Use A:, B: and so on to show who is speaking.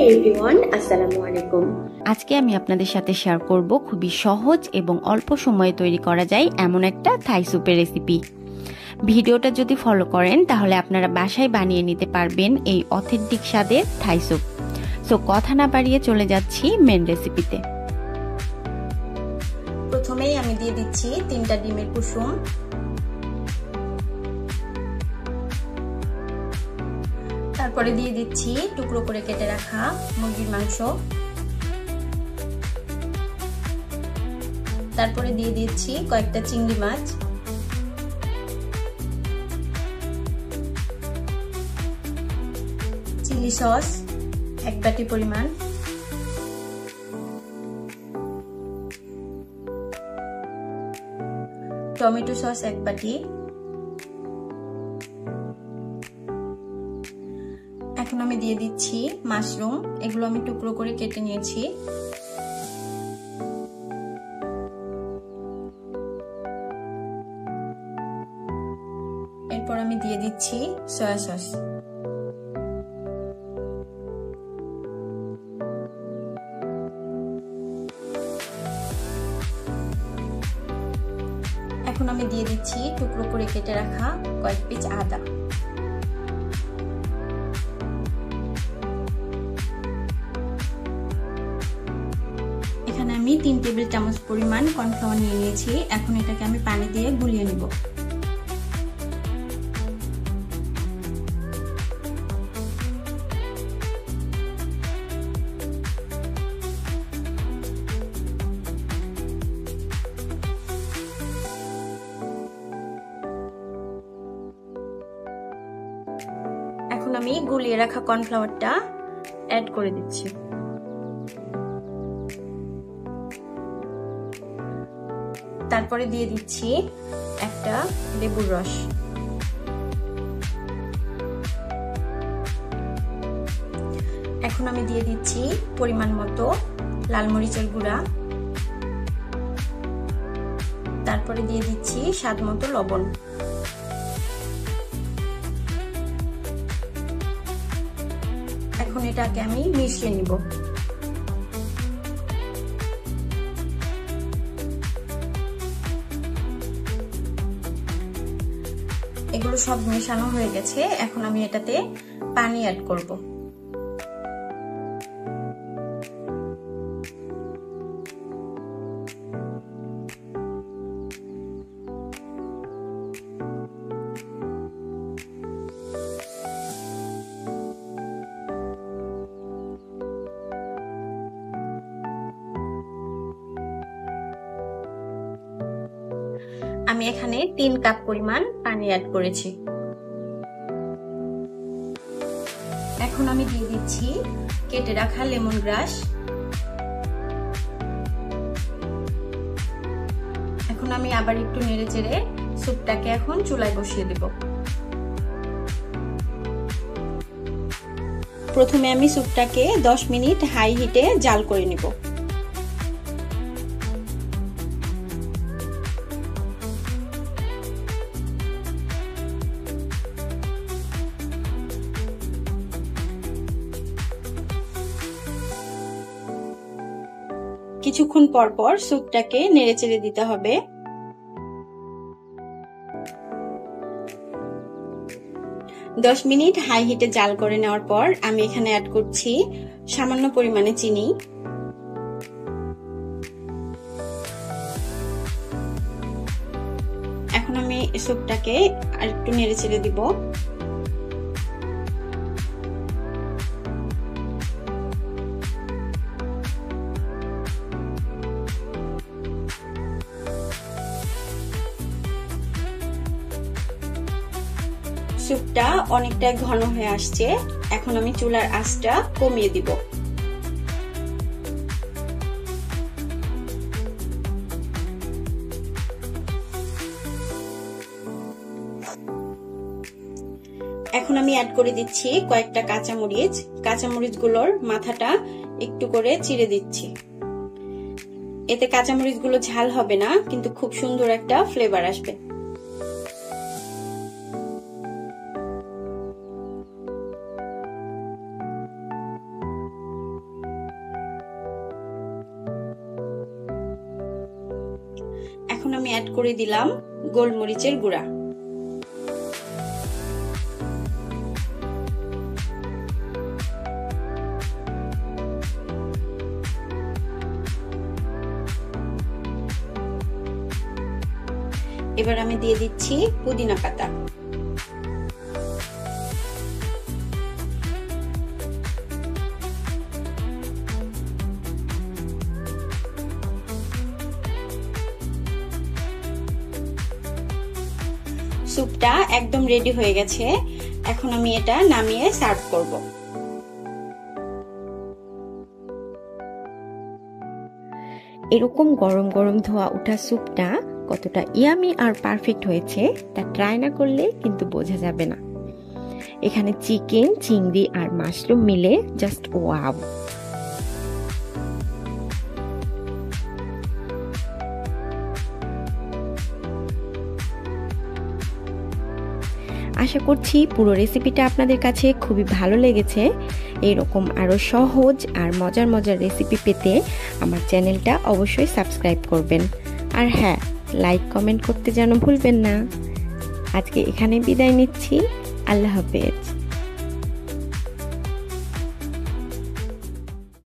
A: Everyone, আসসালামু আলাইকুম।
B: আজকে আমি আপনাদের সাথে শেয়ার করব খুবই সহজ এবং অল্প সময়ে তৈরি করা যায় এমন একটা থাই স্যুপের রেসিপি। ভিডিওটা যদি ফলো করেন তাহলে আপনারা বাসায় বানিয়ে নিতে পারবেন এই অথেন্টিক স্বাদের থাই স্যুপ। সো কথা না বাড়িয়ে চলে যাচ্ছি মেন রেসিপিতে।
C: প্রথমেই আমি দিয়ে দিচ্ছি 3টা ডিমের কুসুম, তারপরে দিয়ে দিচ্ছি টুকরো করে কেটে রাখা মুরগির মাংস, তারপরে দিয়ে দিচ্ছি কয়েকটা চিংড়ি মাছ, চিলি সস 1 বাটি পরিমাণ, টমেটো সস 1 বাটি। এখন আমি দিয়ে দিচ্ছি মাশরুম, এগুলো আমি টুকরো করে কেটে নিয়েছি। এরপর আমি দিয়ে দিচ্ছি সয়া সস। এখন আমি দিয়ে দিচ্ছি টুকরো করে কেটে রাখা কয়েক পিস আদা। এখানে আমি 3 টেবিল চামচ পরিমাণ কর্নফ্লাওয়ার নিয়ে নিয়েছি। এখন এটাকে আমি পানি দিয়ে গুলিয়ে নিব। এখন আমি গুলিয়ে রাখা কর্নফ্লাওয়ারটা অ্যাড করে দিচ্ছি। তারপরে দিয়ে দিচ্ছি একটা লেবুর রস। এখন আমি দিয়ে দিচ্ছি পরিমাণ মতো লাল মরিচের গুঁড়া, তারপরে দিয়ে দিচ্ছি স্বাদ মতো লবণ। এখন এটাকে আমি মিশিয়ে নিব। এগুলো সব মেশানো হয়ে গেছে। এখন আমি এটাতে পানি অ্যাড করব। আমি এখানে 3 কাপ পরিমাণ পানি অ্যাড করেছি। এখন আমি দিয়ে দিচ্ছি কেটে রাখা লেমন গ্রাস। এখন আমি আবার একটু নেড়েচেড়ে স্যুপটাকে এখন চুলায় বসিয়ে দেব। প্রথমে আমি স্যুপটাকে 10 মিনিট হাই হিটে জাল করে নিব। কিছুক্ষণ পর পর স্যুপটাকে নেড়েচেড়ে দিতে হবে। 10 মিনিট হাই হিটে জাল করে নেওয়ার পর আমি এখানে অ্যাড করছি সামান্য পরিমাণে চিনি। এখন আমি স্যুপটাকে আরেকটু নেড়েচেড়ে দিব। স্যুপটা অনেকটা ঘন হয়ে আসছে। এখন আমি চুলার আঁচটা কমিয়ে দিব। এখন আমি অ্যাড করে দিচ্ছি কয়েকটা কাঁচামরিচ। কাঁচামরিচগুলোর মাথাটা একটু করে চিড়ে দিচ্ছি। এতে কাঁচামরিচগুলো ঝাল হবে না, কিন্তু খুব সুন্দর একটা ফ্লেভার আসবে। এখন আমি অ্যাড করে দিলাম গোলমরিচের গুঁড়া। এবার আমি দিয়ে দিচ্ছি পুদিনা পাতা। স্যুপটা একদম রেডি হয়ে গেছে, এখন আমি এটা নামিয়ে সার্ভ করব।
B: এরকম গরম গরম ধোয়া ওঠা স্যুপটা কতটা ইয়ামি আর পারফেক্ট হয়েছে তা ট্রাই না করলে কিন্তু বোঝা যাবে না। এখানে চিকেন, চিংড়ি আর মাশরুম মিলে জাস্ট ওয়াও। আশা করছি পুরো রেসিপিটা আপনাদের কাছে খুবই ভালো লেগেছে। এরকম আরও সহজ আর মজার মজার রেসিপি পেতে আমার চ্যানেলটা অবশ্যই সাবস্ক্রাইব করবেন। আর হ্যাঁ, লাইক কমেন্ট করতে যেন ভুলবেন না। আজকে এখানে বিদায় নিচ্ছি। আল্লাহ হাফেজ।